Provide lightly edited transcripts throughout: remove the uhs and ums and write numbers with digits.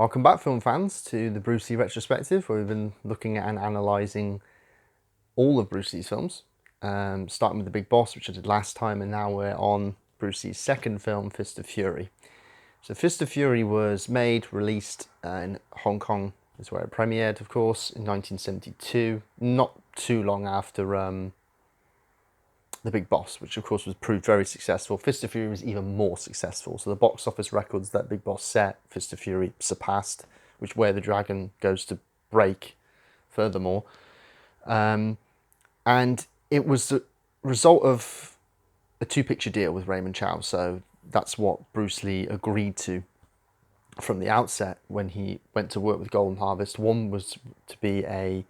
Welcome back, film fans, to the Bruce Lee Retrospective, where we've been looking at and analysing all of Bruce Lee's films, starting with The Big Boss, which I did last time, and now we're on Bruce Lee's second film, Fist of Fury. So Fist of Fury was made, released in Hong Kong, is where it premiered, of course, in 1972, not too long after The Big Boss, which of course was proved very successful. Fist of Fury was even more successful. So the box office records that Big Boss set, Fist of Fury surpassed, which Where the Dragon goes to break furthermore. And it was the result of a two-picture deal with Raymond Chow. So that's what Bruce Lee agreed to from the outset when he went to work with Golden Harvest. One was to be a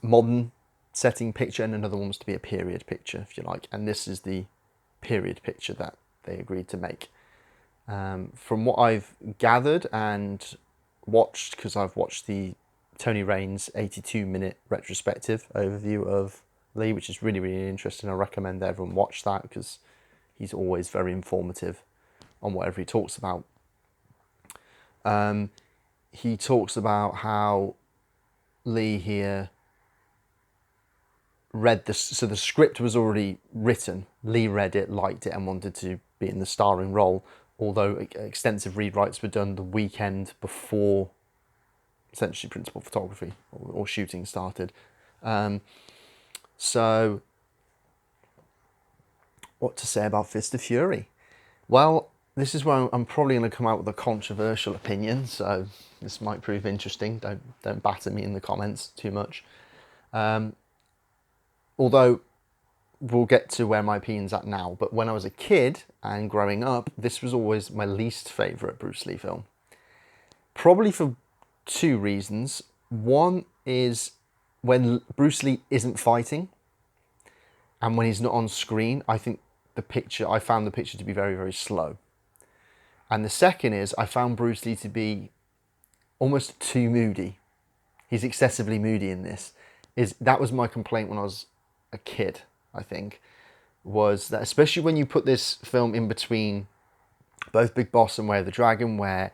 modern setting picture, and another one was to be a period picture, if you like. And this is the period picture that they agreed to make. From what I've gathered and watched, because I've watched the Tony Raines 82-minute retrospective overview of Lee, which is really, really interesting. I recommend everyone watch that because he's always very informative on whatever he talks about. He talks about how Lee here read this, so the script was already written. Lee read it, liked it, and wanted to be in the starring role, although extensive rewrites were done the weekend before essentially principal photography or shooting started. So what to say about Fist of Fury? Well, this is where I'm probably going to come out with a controversial opinion, so this might prove interesting. Don't batter me in the comments too much. Although we'll get to where my opinion's at now, but when I was a kid and growing up, this was always my least favourite Bruce Lee film. Probably for two reasons. One is when Bruce Lee isn't fighting and when he's not on screen, I found the picture to be very, very slow. And the second is I found Bruce Lee to be almost too moody. He's excessively moody in this. That was my complaint when I was a kid, I think, was that especially when you put this film in between both Big Boss and Where the Dragon, where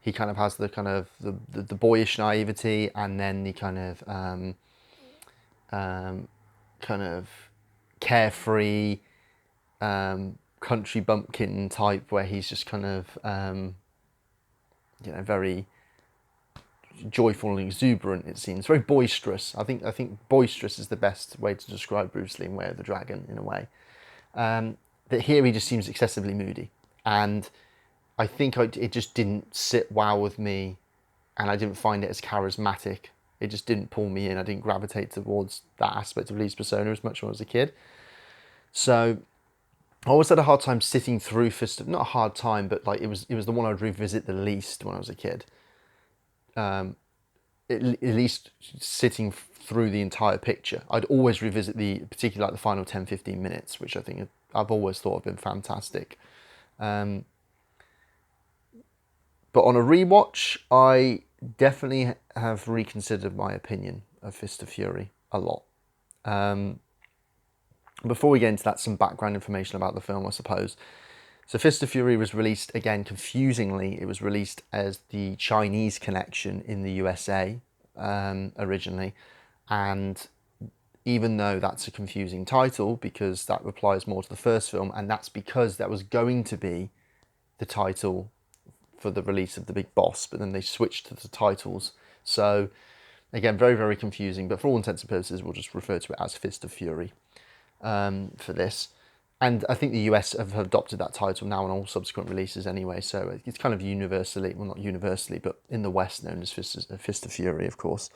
he kind of has the kind of the boyish naivety and then the kind of carefree country bumpkin type, where he's just kind of very joyful and exuberant. It seems very boisterous. I think boisterous is the best way to describe Bruce Lee in Way of the Dragon, in a way. That here he just seems excessively moody, and I think it just didn't sit well with me, and I didn't find it as charismatic. It just didn't pull me in. I didn't gravitate towards that aspect of Lee's persona as much when I was a kid. So I always had a hard time sitting through not a hard time, but like it was the one I'd revisit the least when I was a kid. At least sitting through the entire picture. I'd always revisit particularly like the final 10-15 minutes, which I think I've always thought have been fantastic. But on a rewatch, I definitely have reconsidered my opinion of Fist of Fury a lot. Before we get into that, some background information about the film, I suppose. So Fist of Fury was released, again, confusingly, it was released as the Chinese connection in the USA originally. And even though that's a confusing title, because that applies more to the first film, and that's because that was going to be the title for the release of The Big Boss, but then they switched to the titles. So again, very, very confusing, but for all intents and purposes, we'll just refer to it as Fist of Fury for this. And I think the US have adopted that title now on all subsequent releases anyway, so it's kind of universally, well, not universally, but in the West known as Fist of Fury, of course.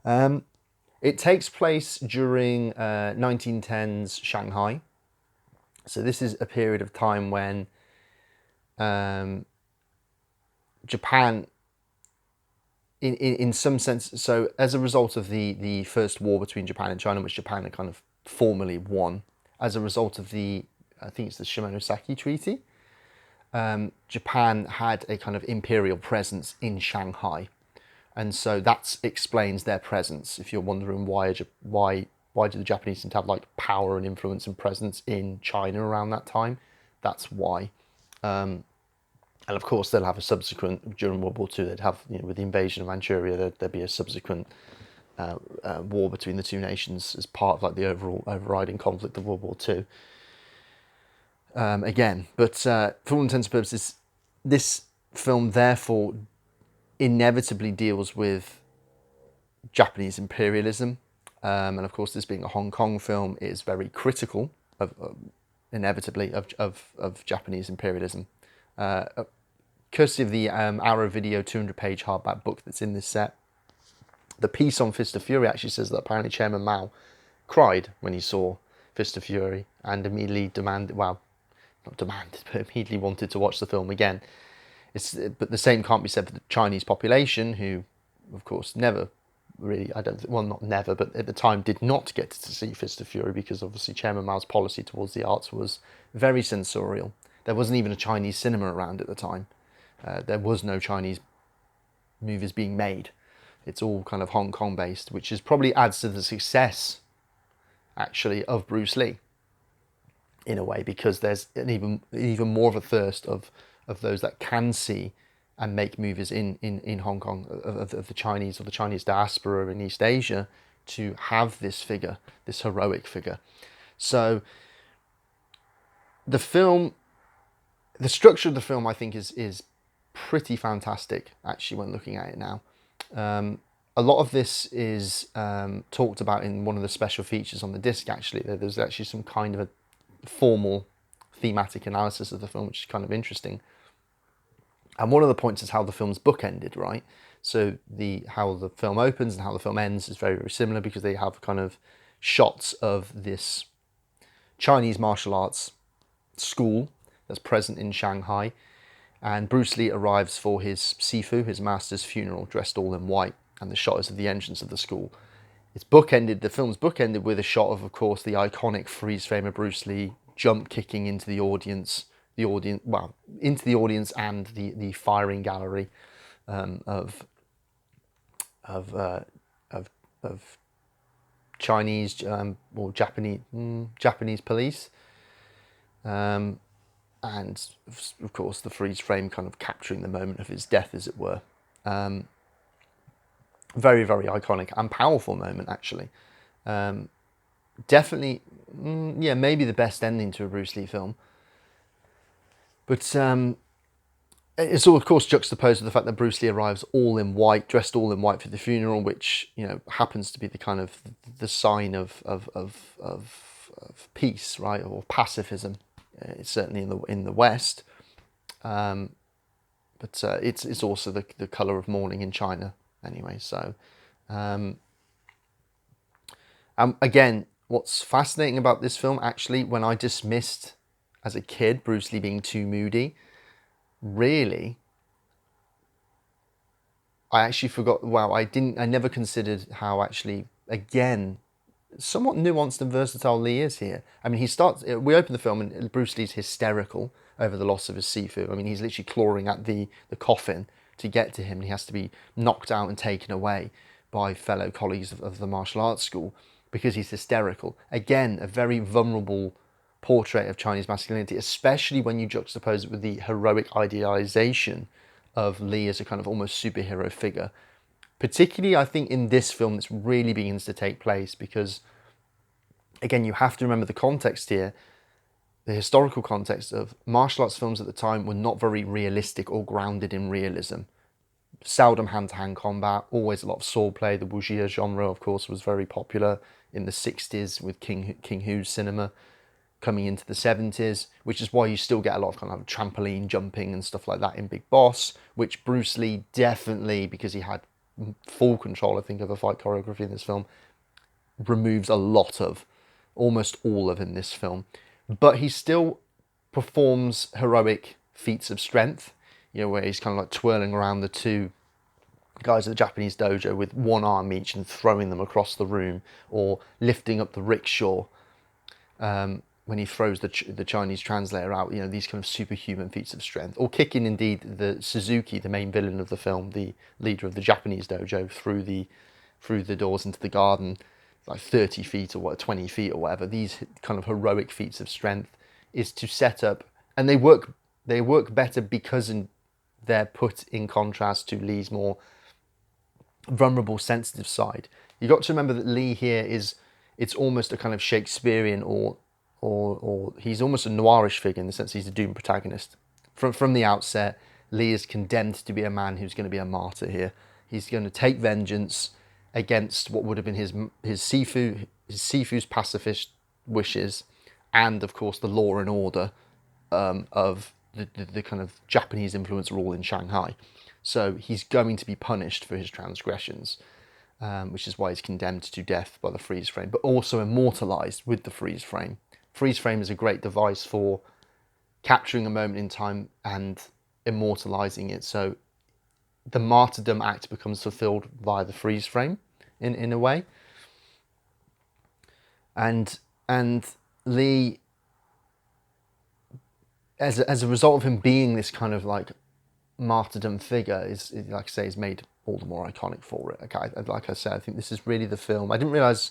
It takes place during 1910s Shanghai. So this is a period of time when Japan, in some sense, so as a result of the first war between Japan and China, which Japan had kind of formally won, as a result of I think it's the Shimonoseki Treaty, Japan had a kind of imperial presence in Shanghai. And so that explains their presence. If you're wondering why do the Japanese seem to have like power and influence and presence in China around that time, that's why. And of course, they'll have a subsequent, during World War II, they'd have, with the invasion of Manchuria, there'd be a subsequent war between the two nations as part of like the overall overriding conflict of World War II. Again, but for all intents and purposes, this film therefore inevitably deals with Japanese imperialism. And of course, this being a Hong Kong film, is very critical of inevitably of Japanese imperialism. Courtesy of the Arrow Video 200-page hardback book that's in this set, the piece on Fist of Fury actually says that apparently Chairman Mao cried when he saw Fist of Fury and immediately demanded, well, not demanded, but immediately wanted to watch the film again. But the same can't be said for the Chinese population, who, of course, never really, not never, but at the time did not get to see Fist of Fury, because obviously Chairman Mao's policy towards the arts was very censorial. There wasn't even a Chinese cinema around at the time. There was no Chinese movies being made. It's all kind of Hong Kong based, which is probably adds to the success, actually, of Bruce Lee, in a way, because there's an even more of a thirst of those that can see and make movies in Hong Kong, of the Chinese or the Chinese diaspora in East Asia, to have this figure, this heroic figure. So the film, the structure of the film, I think is pretty fantastic, actually, when looking at it now. A lot of this is talked about in one of the special features on the disc, actually. There's actually some kind of a formal thematic analysis of the film, which is kind of interesting. And one of the points is how the film's bookended, right? So how the film opens and how the film ends is very, very similar, because they have kind of shots of this Chinese martial arts school that's present in Shanghai. And Bruce Lee arrives for his Sifu, his master's funeral, dressed all in white. And the shot is of the entrance of the school. It's bookended, the film's bookended with a shot of course, the iconic freeze frame of Bruce Lee jump kicking into the audience, into the audience and the firing gallery of Chinese or Japanese police, and of course the freeze frame kind of capturing the moment of his death, as it were. Very, very iconic and powerful moment, actually. Definitely, maybe the best ending to a Bruce Lee film. But it's all, of course, juxtaposed with the fact that Bruce Lee arrives all in white, dressed all in white for the funeral, which happens to be the kind of the sign of peace, right, or pacifism. It's certainly in the West, but it's also the color of mourning in China. Anyway, so again, what's fascinating about this film, actually, when I dismissed as a kid Bruce Lee being too moody, really, I actually forgot. Wow, I never considered how actually, again, somewhat nuanced and versatile Lee is here. I mean, we open the film and Bruce Lee's hysterical over the loss of his Sifu. I mean, he's literally clawing at the coffin to get to him, and he has to be knocked out and taken away by fellow colleagues of the martial arts school because he's hysterical. Again, a very vulnerable portrait of Chinese masculinity, especially when you juxtapose it with the heroic idealization of Lee as a kind of almost superhero figure. Particularly, I think, in this film, this really begins to take place, because, again, you have to remember the context here. The historical context of martial arts films at the time were not very realistic or grounded in realism. Seldom hand-to-hand combat, always a lot of swordplay. The wuxia genre, of course, was very popular in the 60s with King Hu's cinema, coming into the 70s, which is why you still get a lot of kind of trampoline jumping and stuff like that in Big Boss, which Bruce Lee definitely, because he had full control, I think, of a fight choreography in this film, removes a lot of, almost all of in this film. But he still performs heroic feats of strength, where he's kind of like twirling around the two guys at the Japanese dojo with one arm each and throwing them across the room, or lifting up the rickshaw when he throws the Chinese translator out, these kind of superhuman feats of strength, or kicking, indeed, the Suzuki, the main villain of the film, the leader of the Japanese dojo, through the doors into the garden, like 30 feet or 20 feet or whatever. These kind of heroic feats of strength is to set up, and they work better because they're put in contrast to Lee's more vulnerable, sensitive side. You got to remember that Lee here it's almost a kind of Shakespearean or he's almost a noirish figure in the sense he's a doomed protagonist. From the outset, Lee is condemned to be a man who's going to be a martyr here. He's going to take vengeance against what would have been his Sifu's pacifist wishes, and of course the law and order of the kind of Japanese influence rule in Shanghai. So he's going to be punished for his transgressions, which is why he's condemned to death by the freeze frame, but also immortalized with the freeze frame. Freeze frame is a great device for capturing a moment in time and immortalizing it. So the martyrdom act becomes fulfilled via the freeze frame in a way. And Lee, as a result of him being this kind of like martyrdom figure, is like I say, is made all the more iconic for it. Okay, like I said, I think this is really the film. I didn't realize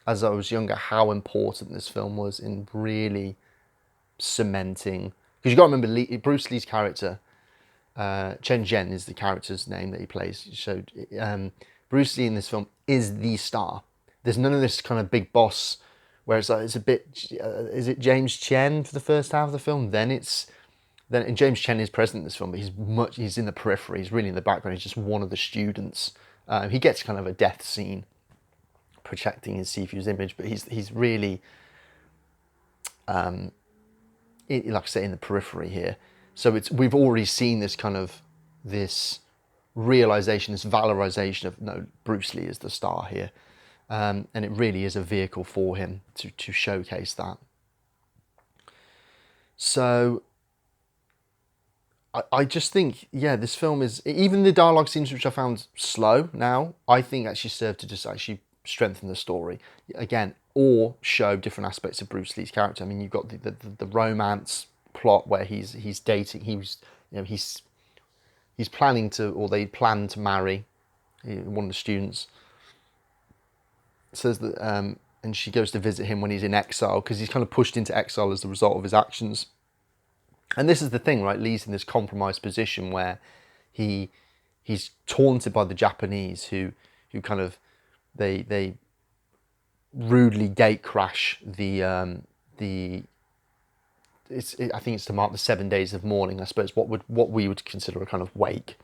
as I was younger how important this film was in really cementing, because you got to remember Bruce Lee's character, Chen Zhen is the character's name that he plays. So Bruce Lee in this film is the star. There's none of this kind of big boss where it's like, it's a bit, is it James Chen for the first half of the film? And James Chen is present in this film, but he's in the periphery. He's really in the background. He's just one of the students. He gets kind of a death scene projecting his Sifu's image, but he's really, like I say, in the periphery here. So we've already seen this kind of this realization, this valorization of no, Bruce Lee is the star here, and it really is a vehicle for him to showcase that. So I just think, yeah, this film is, even the dialogue scenes which I found slow now, I think actually serve to just actually strengthen the story again, or show different aspects of Bruce Lee's character. I mean, you've got the romance plot where he's dating, he's planning to, or they plan to marry one of the students. Says that, and she goes to visit him when he's in exile, because he's kind of pushed into exile as the result of his actions. And this is the thing, right? Lee's in this compromised position where he's taunted by the Japanese who kind of they rudely gate crash I think it's to mark the 7 days of mourning, I suppose, what we would consider a kind of wake,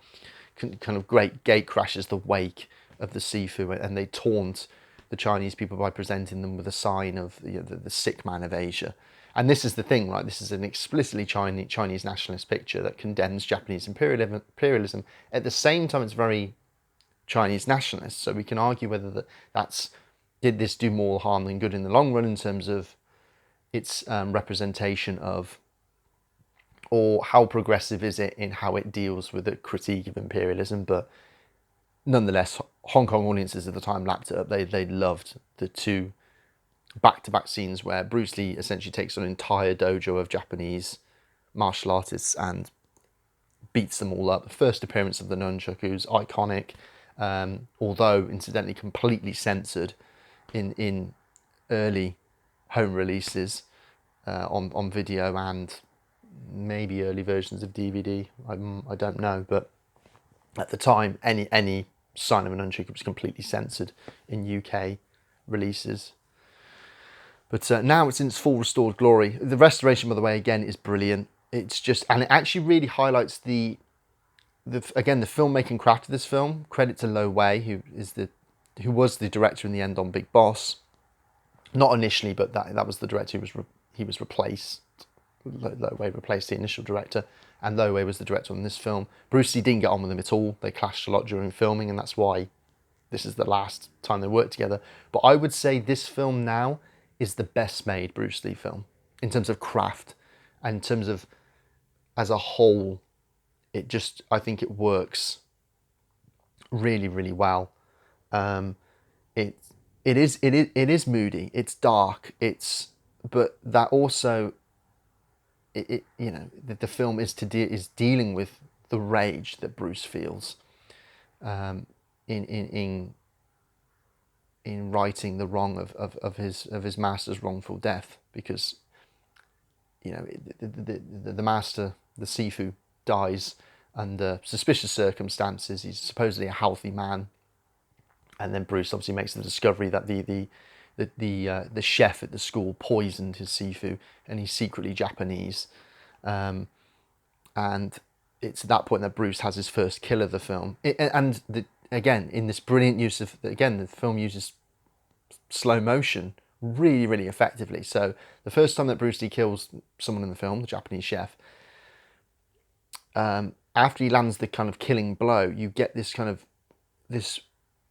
kind of great gate crashes the wake of the Sifu, and they taunt the Chinese people by presenting them with a sign of the sick man of Asia. And this is the thing, right? This is an explicitly Chinese nationalist picture that condemns Japanese imperialism. At the same time, it's very Chinese nationalist. So we can argue whether did this do more harm than good in the long run in terms of its representation of, or how progressive is it in how it deals with the critique of imperialism. But nonetheless, Hong Kong audiences at the time lapped it up. They loved the two back-to-back scenes where Bruce Lee essentially takes on an entire dojo of Japanese martial artists and beats them all up. The first appearance of the nunchaku's iconic, although incidentally completely censored in early home releases on video and maybe early versions of DVD. I don't know, but at the time, any sign of a nunchaku was completely censored in UK releases. But now it's in its full restored glory. The restoration, by the way, again, is brilliant. It's just, and it actually really highlights the filmmaking craft of this film. Credit to Lo Wei, who was the director in the end on Big Boss. Not initially, but that was the director he was replaced. Lo Wei replaced the initial director, and Lo Wei was the director on this film. Bruce Lee didn't get on with him at all. They clashed a lot during filming, and that's why this is the last time they worked together. But I would say this film now is the best made Bruce Lee film in terms of craft and in terms of as a whole. I think it works really, really well. It is moody, it's dark, but that also the film is dealing with the rage that Bruce feels in righting the wrong of his master's wrongful death, because the master, the Sifu, dies under suspicious circumstances. He's supposedly a healthy man, and then Bruce obviously makes the discovery that the chef at the school poisoned his seafood, and he's secretly Japanese. And it's at that point that Bruce has his first kill of the film. Again, in this brilliant use of, again, the film uses slow motion really, really effectively. So the first time that Bruce Lee kills someone in the film, the Japanese chef, after he lands the kind of killing blow, you get this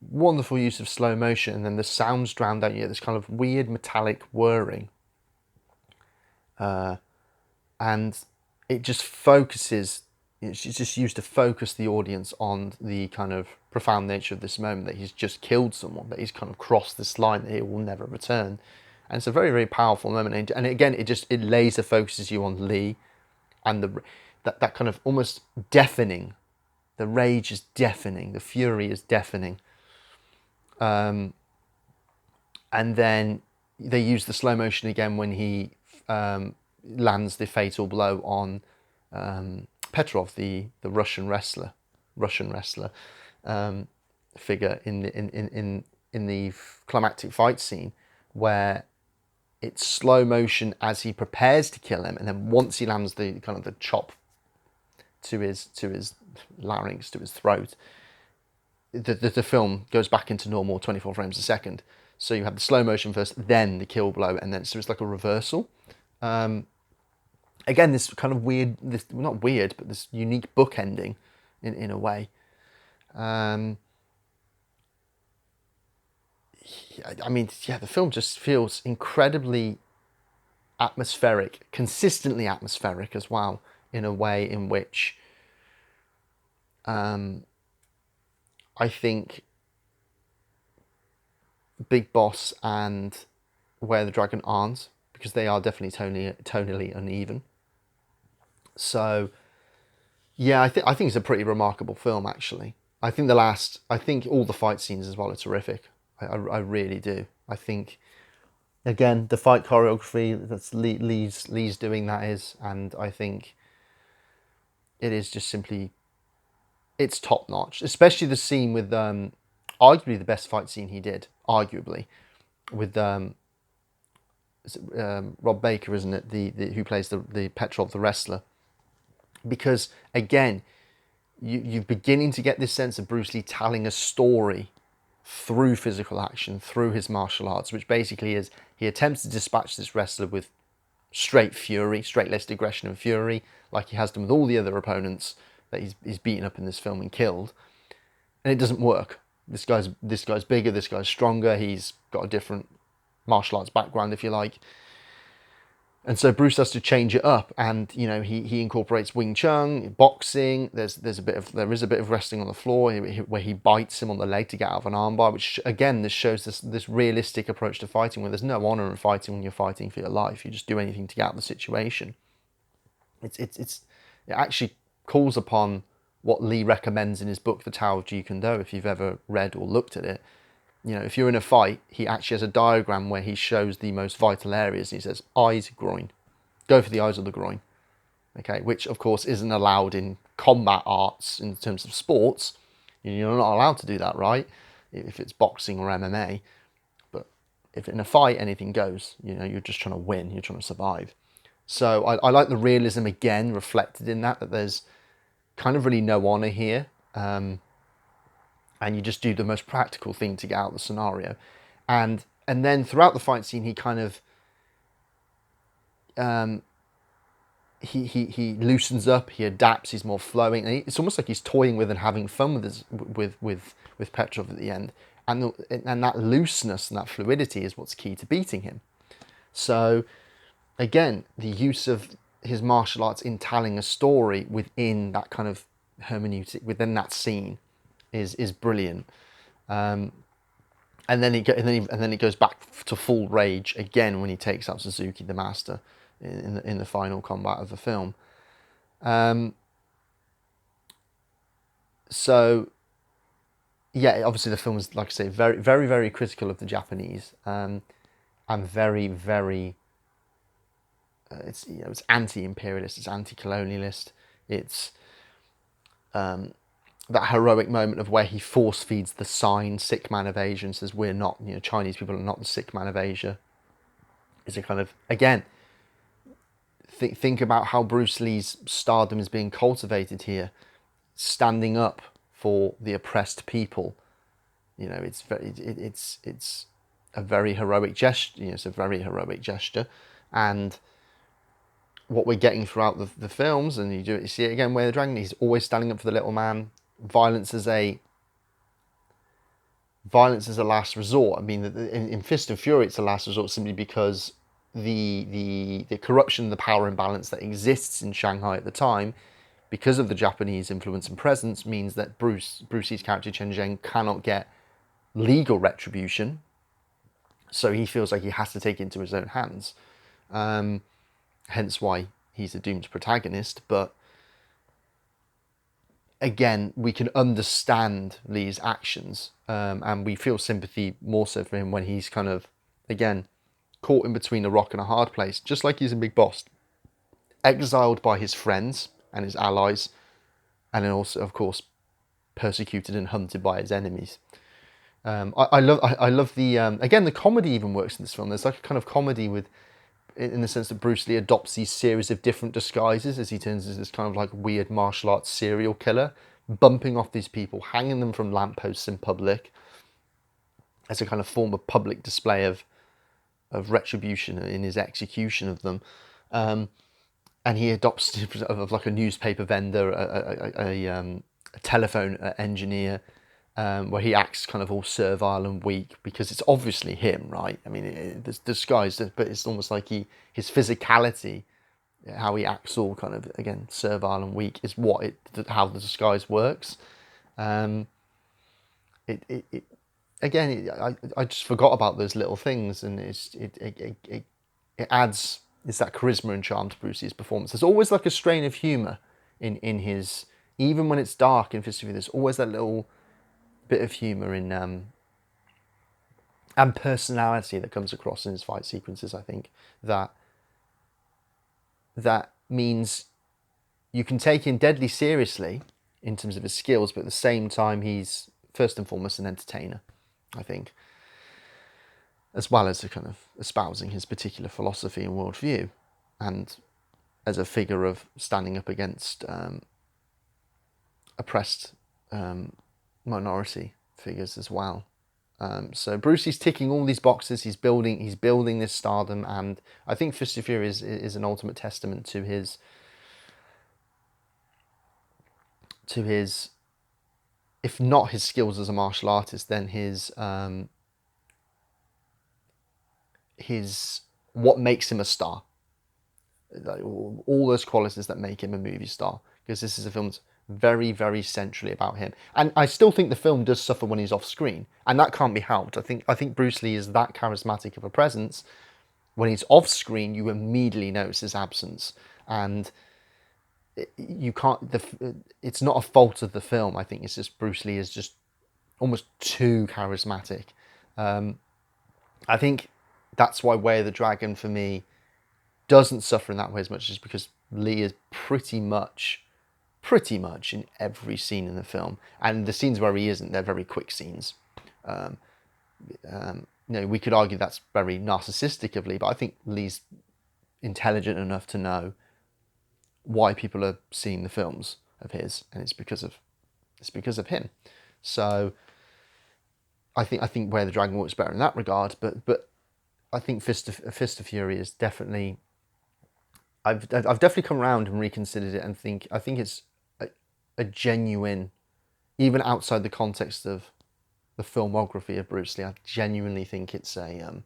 wonderful use of slow motion, and then the sounds drowned out. You get this kind of weird metallic whirring, and it just focuses. It's just used to focus the audience on the kind of profound nature of this moment, that he's just killed someone, that he's kind of crossed this line that he will never return. And it's a very, very powerful moment. And again, it laser focuses you on Lee, and that kind of almost deafening. The rage is deafening. The fury is deafening. And then they use the slow motion again when he lands the fatal blow on Petrov, the Russian wrestler figure in the climactic fight scene, where it's slow motion as he prepares to kill him, and then once he lands the kind of the chop to his larynx, to his throat, the film goes back into normal 24 frames a second. So you have the slow motion first, then the kill blow, and then so it's like a reversal. Again, this kind of weird, not weird, but this unique book ending in a way. I mean, yeah, the film just feels incredibly atmospheric, consistently atmospheric as well, in a way in which I think Big Boss and Where the Dragon aren't, because they are definitely tonally uneven. So, yeah, I think it's a pretty remarkable film, actually. I think all the fight scenes as well are terrific. I really do. I think, again, the fight choreography that's Lee's doing, that is, and I think it is just simply, it's top notch. Especially the scene with arguably the best fight scene he did, arguably, with Rob Baker, isn't it? The who plays the Petrov, the wrestler. Because again, you're beginning to get this sense of Bruce Lee telling a story through physical action, through his martial arts, which basically is he attempts to dispatch this wrestler with straight fury, straight-laced aggression and fury, like he has done with all the other opponents that he's beaten up in this film and killed, and it doesn't work. This guy's bigger, this guy's stronger, he's got a different martial arts background, if you like. And so Bruce has to change it up, and he incorporates Wing Chun, boxing. There is a bit of wrestling on the floor where he bites him on the leg to get out of an armbar, which again this shows this realistic approach to fighting, where there's no honor in fighting when you're fighting for your life. You just do anything to get out of the situation. It actually calls upon what Lee recommends in his book, The Tao of Jeet Kune Do, if you've ever read or looked at it. If you're in a fight, he actually has a diagram where he shows the most vital areas. He says, eyes, groin. Go for the eyes or the groin. Okay, which of course isn't allowed in combat arts in terms of sports. You're not allowed to do that, right? If it's boxing or MMA. But if in a fight, anything goes. You're just trying to win. You're trying to survive. So I like the realism again reflected in that there's kind of really no honor here. And you just do the most practical thing to get out of the scenario. And then throughout the fight scene, he kind of he loosens up, he adapts, he's more flowing, and it's almost like he's toying with and having fun with Petrov at the end. And that looseness and that fluidity is what's key to beating him. So again, the use of his martial arts in telling a story within that kind of hermeneutic, within that scene, is brilliant. And then it goes back to full rage again when he takes out Suzuki, the master, in the final combat of the film. So yeah, obviously the film is, like I say, very, very, very critical of the Japanese, and very, very. It's anti-imperialist, it's anti-colonialist, it's that heroic moment of where he force feeds the sign "Sick Man of Asia" and says, "We're not, Chinese people are not the sick man of Asia." Is a kind of, again, think about how Bruce Lee's stardom is being cultivated here, standing up for the oppressed people. It's a very heroic gesture. It's a very heroic gesture, and what we're getting throughout the films, and you see it again, where the dragon, he's always standing up for the little man. Violence as a last resort. I mean, in Fist of Fury, it's a last resort simply because the corruption, the power imbalance that exists in Shanghai at the time, because of the Japanese influence and presence, means that Bruce Lee's character Chen Zheng cannot get legal retribution, so he feels like he has to take it into his own hands. Hence why he's a doomed protagonist. But again, we can understand Lee's actions, and we feel sympathy more so for him when he's kind of, again, caught in between a rock and a hard place, just like he's in Big Boss, exiled by his friends and his allies, and then also, of course, persecuted and hunted by his enemies. I love the again, the comedy even works in this film. There's like a kind of comedy with, in the sense that Bruce Lee adopts these series of different disguises as he turns into this kind of like weird martial arts serial killer, bumping off these people, hanging them from lampposts in public as a kind of form of public display of retribution in his execution of them. And he adopts of like a newspaper vendor, a telephone engineer, where he acts kind of all servile and weak because it's obviously him, right? I mean, it's disguised, but it's almost like his physicality, how he acts all kind of, again, servile and weak, is how the disguise works. Again, I just forgot about those little things, and it adds, it's that charisma and charm to Brucey's performance. There's always like a strain of humour in his, even when it's dark in Fist of Fury, there's always that little bit of humour in and personality that comes across in his fight sequences. I think that means you can take him deadly seriously in terms of his skills, but at the same time he's first and foremost an entertainer, I think, as well as a kind of espousing his particular philosophy and worldview, and as a figure of standing up against oppressed minority figures as well. So Brucey's ticking all these boxes. He's building this stardom, and I think Fist of Fury is an ultimate testament to his if not his skills as a martial artist, then his what makes him a star. Like, all those qualities that make him a movie star, because this is a film that's very, very centrally about him. And I still think the film does suffer when he's off screen, and that can't be helped. I think Bruce Lee is that charismatic of a presence. When he's off screen, you immediately notice his absence, and you can't. It's not a fault of the film. I think it's just Bruce Lee is just almost too charismatic. I think that's why Way of the Dragon for me doesn't suffer in that way as much, just because Lee is pretty much in every scene in the film, and the scenes where he isn't, they're very quick scenes. We could argue that's very narcissistic of Lee, but I think Lee's intelligent enough to know why people are seeing the films of his, and it's because of him. So I think Where the Dragon works better in that regard, but I think Fist of Fury is definitely. I've definitely come around and reconsidered it, and I think it's a genuine, even outside the context of the filmography of Bruce Lee, I genuinely think it's a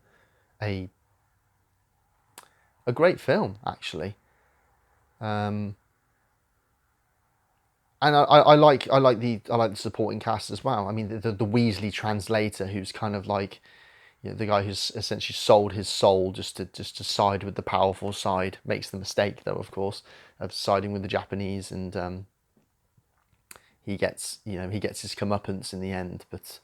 great film, actually. And I like the supporting cast as well. I mean, the Weasley translator, who's kind of like, the guy who's essentially sold his soul just to side with the powerful side, makes the mistake, though, of course, of siding with the Japanese, and he gets his comeuppance in the end. But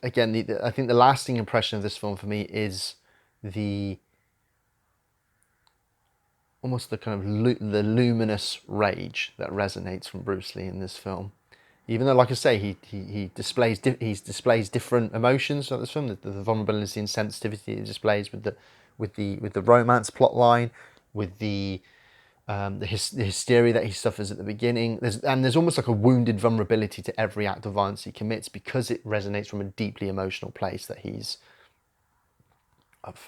again, I think the lasting impression of this film for me is the almost the kind of the luminous rage that resonates from Bruce Lee in this film. Even though, like I say, he displays different emotions throughout this film. The vulnerability and sensitivity he displays with the romance plot line, with the hysteria that he suffers at the beginning. There's almost like a wounded vulnerability to every act of violence he commits, because it resonates from a deeply emotional place that he's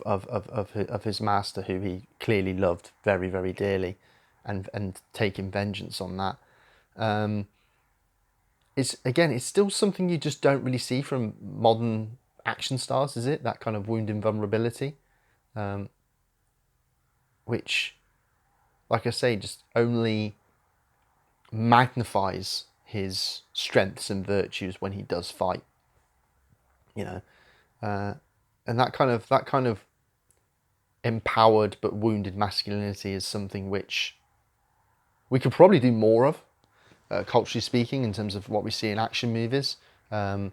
of his master, who he clearly loved very, very dearly, and taking vengeance on that. It's still something you just don't really see from modern action stars, is it? That kind of wounded vulnerability, which, like I say, just only magnifies his strengths and virtues when he does fight. You know, and that kind of empowered but wounded masculinity is something which we could probably do more of, culturally speaking, in terms of what we see in action movies. I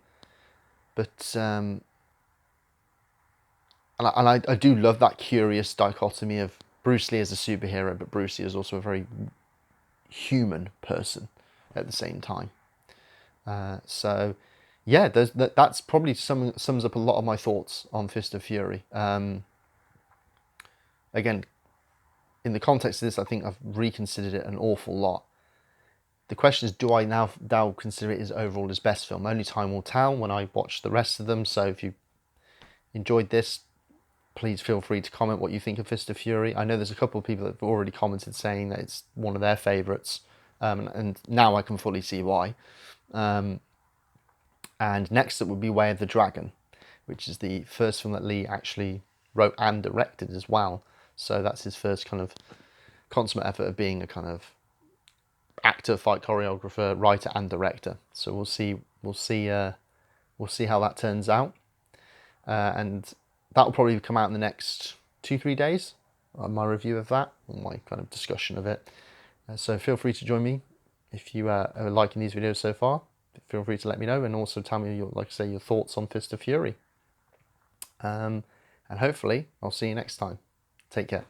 do love that curious dichotomy of Bruce Lee as a superhero, but Bruce Lee is also a very human person at the same time. So, yeah, that's probably sums up a lot of my thoughts on Fist of Fury. Again, in the context of this, I think I've reconsidered it an awful lot. The question is, do I now consider it as overall his best film? Only time will tell when I watch the rest of them. So if you enjoyed this, please feel free to comment what you think of Fist of Fury. I know there's a couple of people that have already commented saying that it's one of their favourites, and now I can fully see why. And next up would be Way of the Dragon, which is the first film that Lee actually wrote and directed as well. So that's his first kind of consummate effort of being a kind of actor, fight choreographer, writer, and director. So we'll see how that turns out, and that will probably come out in the next 2-3 days. My review of that, or my kind of discussion of it. So feel free to join me if you are liking these videos so far. Feel free to let me know, and also tell me your thoughts on Fist of Fury. And hopefully I'll see you next time. Take care.